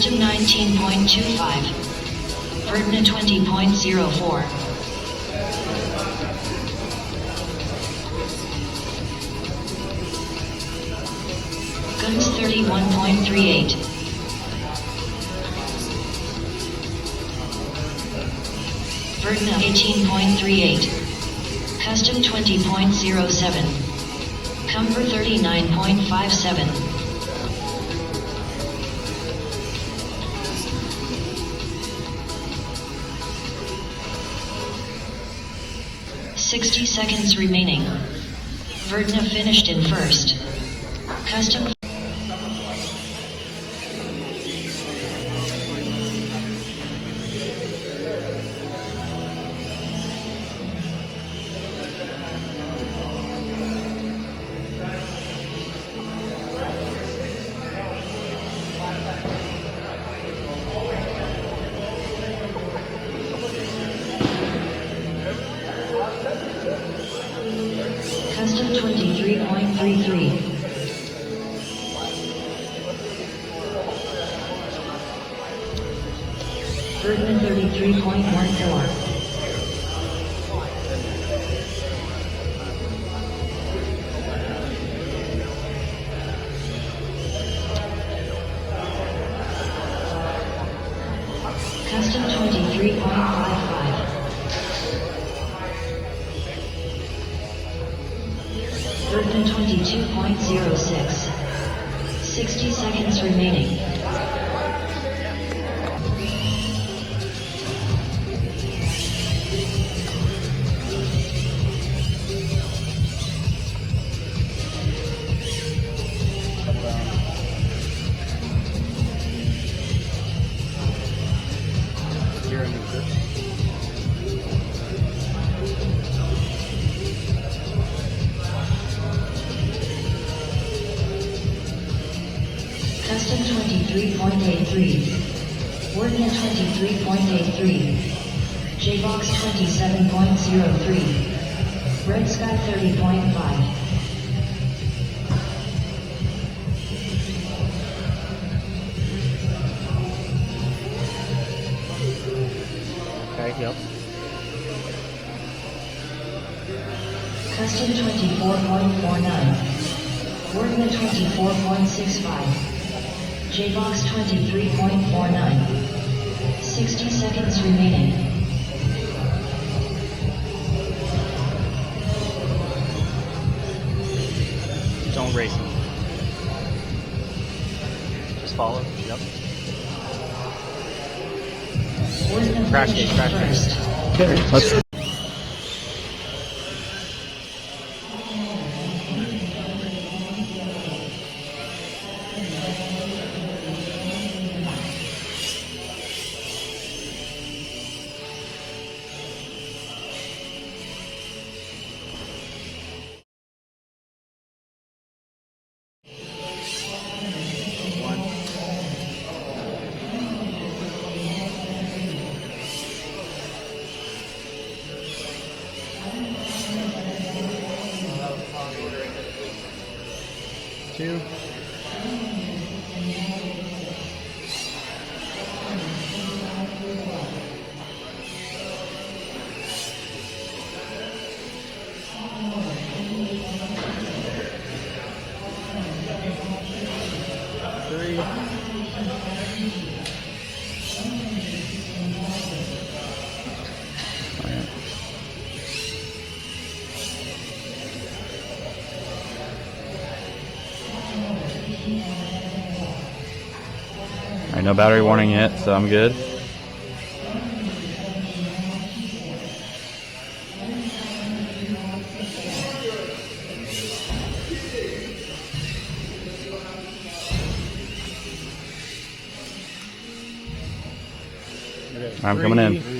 Custom 19.25. Verdna 20.04. Guns 31.38. Verdna 18.38. Custom 20.07. Comfort 39.57. "60 seconds remaining. Verdna finished in first. Custom Custom 23.33. Verdna 33.14. Custom 23.55. Verdna 22.06. 60 seconds remaining. Custom 23.83. Verdna 23.83. J-Box 27.03. Red Sky 30.5. Okay, yep. Custom 24.49. Verdna 24.65. J-Box 23.49. 60 seconds remaining. Don't race him. Just follow. Yep. Verdna Crash finished gate, crash gate. first. Okay, let's. Two. Three. Alright, no battery warning yet, so I'm good. I'm coming in.